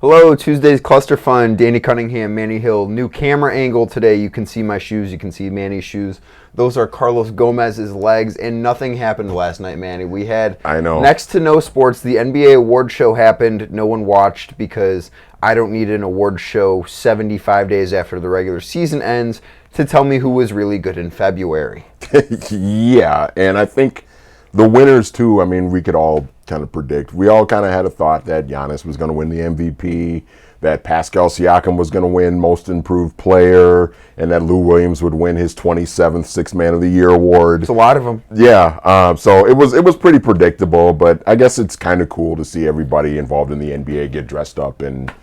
Hello, Tuesday's Cluster Fun. Danny Cunningham, Manny Hill. New camera angle today. You can see my shoes. You can see Manny's shoes. Those are Carlos Gomez's legs, and nothing happened last night, Manny. We had next to no sports. The NBA award show happened. No one watched because I don't need an award show 75 days after the regular season ends to tell me who was really good in February. Yeah, and I think the winners, too, I mean, we could all kind of predict. We all kind of had a thought that Giannis was going to win the MVP, that Pascal Siakam was going to win Most Improved Player, and that Lou Williams would win his 27th Sixth Man of the Year award. It's a lot of them. Yeah, so it was pretty predictable, but I guess it's kind of cool to see everybody involved in the NBA get dressed up and,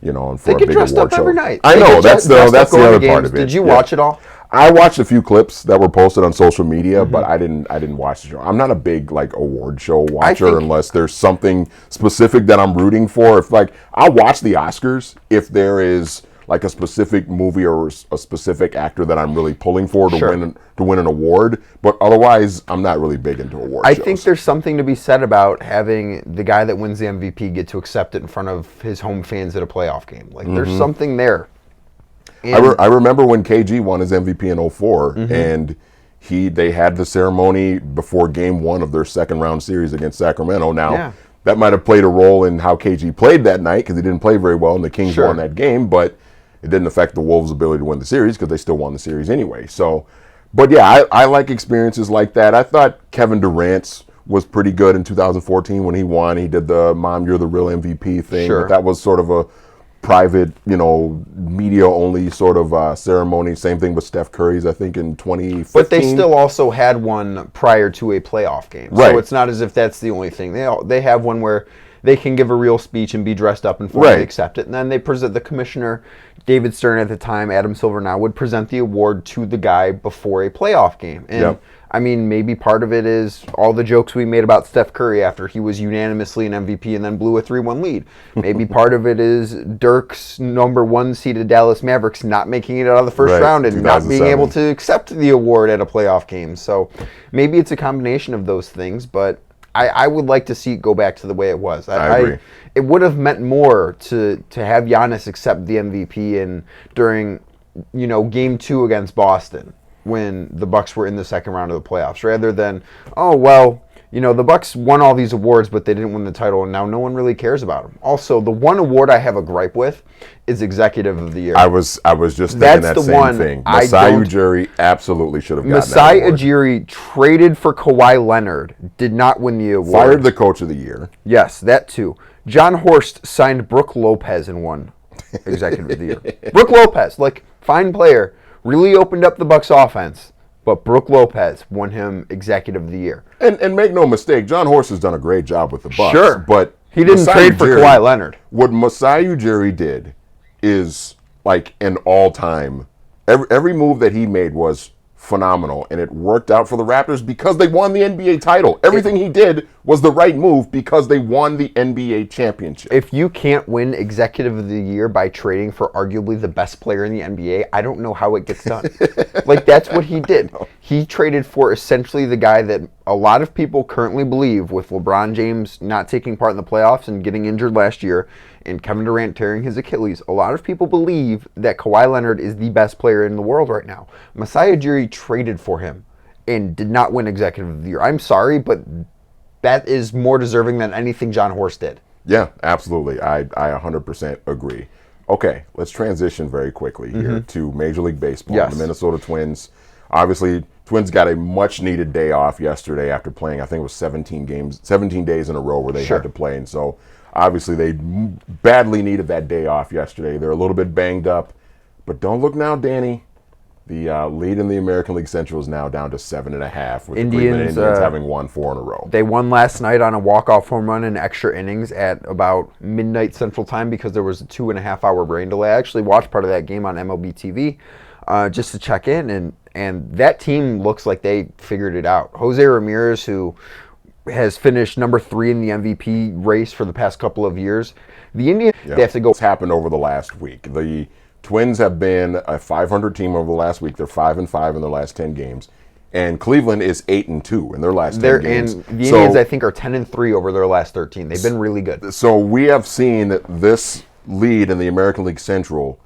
you know, and for a big award show. They get dressed up every night. I know, that's the other part of it. Did you watch it all? I watched a few clips that were posted on social media, but I didn't watch the show. I'm not a big award show watcher unless there's something specific that I'm rooting for. If I'll watch the Oscars if there is a specific movie or a specific actor that I'm really pulling for to win an award, but otherwise I'm not really big into award shows. I think there's something to be said about having the guy that wins the MVP get to accept it in front of his home fans at a playoff game. There's something there. I remember when KG won his MVP in 2004, and they had the ceremony before Game 1 of their second round series against Sacramento. Now, that might have played a role in how KG played that night because he didn't play very well, and the Kings won that game, but it didn't affect the Wolves' ability to win the series because they still won the series anyway. So, but yeah, I like experiences like that. I thought Kevin Durant's was pretty good in 2014 when he won. He did the "Mom, You're the Real MVP" thing. But that was sort of a private, media-only sort of ceremony. Same thing with Steph Curry's, I think, in 2015. But they still also had one prior to a playoff game. Right. So it's not as if that's the only thing. They have one where they can give a real speech and be dressed up and formally accept it. And then they present the commissioner, David Stern at the time, Adam Silver now, would present the award to the guy before a playoff game. And I mean, maybe part of it is all the jokes we made about Steph Curry after he was unanimously an MVP and then blew a 3-1 lead. Maybe part of it is Dirk's number 1 seeded Dallas Mavericks not making it out of the first round and not being able to accept the award at a playoff game. So maybe it's a combination of those things, but I would like to see it go back to the way it was. I agree. It would have meant more to have Giannis accept the MVP during Game 2 against Boston, when the Bucks were in the second round of the playoffs, rather than, the Bucks won all these awards, but they didn't win the title, and now no one really cares about them. Also, the one award I have a gripe with is Executive of the Year. I was just thinking that same thing. Masai Ujiri absolutely should have gotten Masai that award. Ujiri traded for Kawhi Leonard, did not win the award. Fired the Coach of the Year. Yes, that too. John Horst signed Brooke Lopez and won Executive of the Year. Brooke Lopez, fine player. Really opened up the Bucks offense, but Brooke Lopez won him Executive of the Year. And make no mistake, John Horst has done a great job with the Bucks. Sure, but he didn't trade for Kawhi Leonard. What Masai Ujiri did is an all-time. Every move that he made was phenomenal, and it worked out for the Raptors because they won the NBA title. Everything he did was the right move because they won the NBA championship. If you can't win Executive of the Year by trading for arguably the best player in the NBA, I don't know how it gets done. That's what he did. He traded for essentially the guy that a lot of people currently believe, with LeBron James not taking part in the playoffs and getting injured last year, and Kevin Durant tearing his Achilles, a lot of people believe that Kawhi Leonard is the best player in the world right now. Masai Ujiri traded for him and did not win Executive of the Year. I'm sorry, but that is more deserving than anything John Horst did. Yeah, absolutely. I 100% agree. Okay, let's transition very quickly here to Major League Baseball. Yes. The Minnesota Twins. Obviously, Twins got a much-needed day off yesterday after playing, I think it was 17 days in a row where they had to play. And so, obviously, they badly needed that day off yesterday. They're a little bit banged up. But don't look now, Danny. The lead in the American League Central is now down to 7.5, with the Cleveland Indians having won 4 in a row. They won last night on a walk-off home run in extra innings at about midnight Central Time because there was a 2.5-hour rain delay. I actually watched part of that game on MLB TV just to check in, and that team looks like they figured it out. Jose Ramirez, who has finished number 3 in the MVP race for the past couple of years, the Indians, they have to go. What's happened over the last week? The Twins have been a 500 team over the last week. They're 5-5 in their last 10 games. And Cleveland is 8-2 in their last 10 games. And the Indians, I think, are 10-3 over their last 13. They've been really good. So we have seen this lead in the American League Central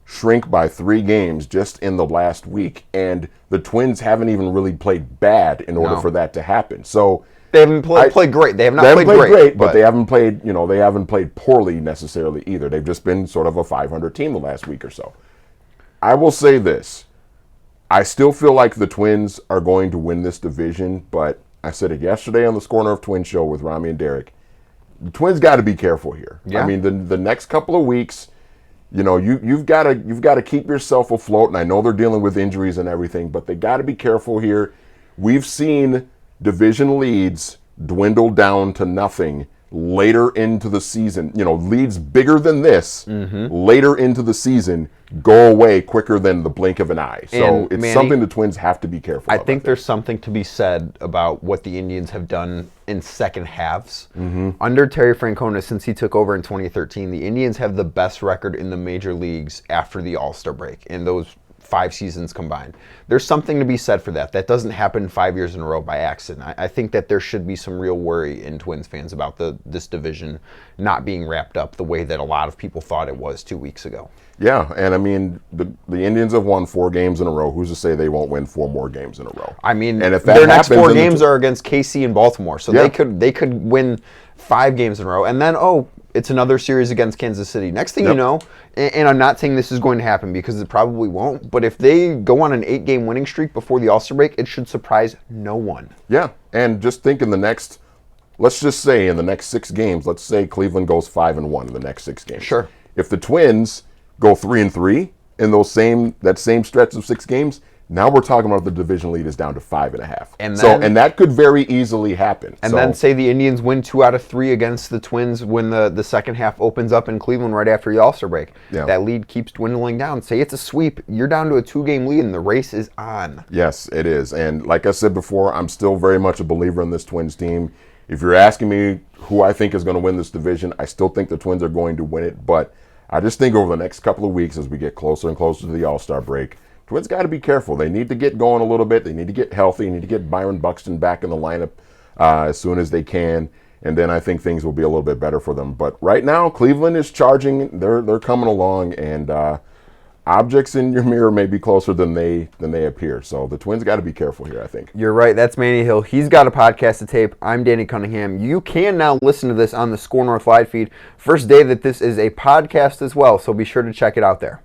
shrink by 3 games just in the last week, and the Twins haven't even really played bad in order for that to happen. So they haven't played great. They have not played great, but they haven't played. They haven't played poorly necessarily either. They've just been sort of a 500 team the last week or so. I will say this: I still feel like the Twins are going to win this division, but I said it yesterday on the Score North Twins show with Rami and Derek. The Twins got to be careful here. Yeah. I mean, the next couple of weeks, you've got to keep yourself afloat. And I know they're dealing with injuries and everything, but they got to be careful here. We've seen division leads dwindle down to nothing later into the season. Leads bigger than this later into the season go away quicker than the blink of an eye. So it's Manny, something the Twins have to be careful of. I think there's something to be said about what the Indians have done in second halves. Under Terry Francona, since he took over in 2013, the Indians have the best record in the major leagues after the All-Star break in those 5 seasons combined. There's something to be said for that. That doesn't happen 5 years in a row by accident. I think that there should be some real worry in Twins fans about this division not being wrapped up the way that a lot of people thought it was 2 weeks ago. Yeah, and I mean, the Indians have won 4 games in a row. Who's to say they won't win 4 more games in a row? I mean, and if that their happens, next 4 games are against KC and Baltimore, so they could win 5 games in a row, and then it's another series against Kansas City. Next thing you know, and I'm not saying this is going to happen because it probably won't, but if they go on an 8-game winning streak before the All-Star break, it should surprise no one. Yeah, and just think let's just say in the next 6 games, let's say Cleveland goes 5-1 in the next 6 games. Sure. If the Twins go 3-3 in that same stretch of 6 games, now we're talking about the division lead is down to 5.5. And that could very easily happen. And then say the Indians win 2 out of 3 against the Twins when the second half opens up in Cleveland right after the All-Star break. Yeah. That lead keeps dwindling down. Say it's a sweep. You're down to a 2-game lead and the race is on. Yes, it is. And like I said before, I'm still very much a believer in this Twins team. If you're asking me who I think is going to win this division, I still think the Twins are going to win it. But I just think over the next couple of weeks as we get closer and closer to the All-Star break, Twins got to be careful. They need to get going a little bit. They need to get healthy. They need to get Byron Buxton back in the lineup as soon as they can. And then I think things will be a little bit better for them. But right now, Cleveland is charging. They're coming along. And objects in your mirror may be closer than they appear. So the Twins got to be careful here, I think. You're right. That's Manny Hill. He's got a podcast to tape. I'm Danny Cunningham. You can now listen to this on the Score North live feed. First day that this is a podcast as well. So be sure to check it out there.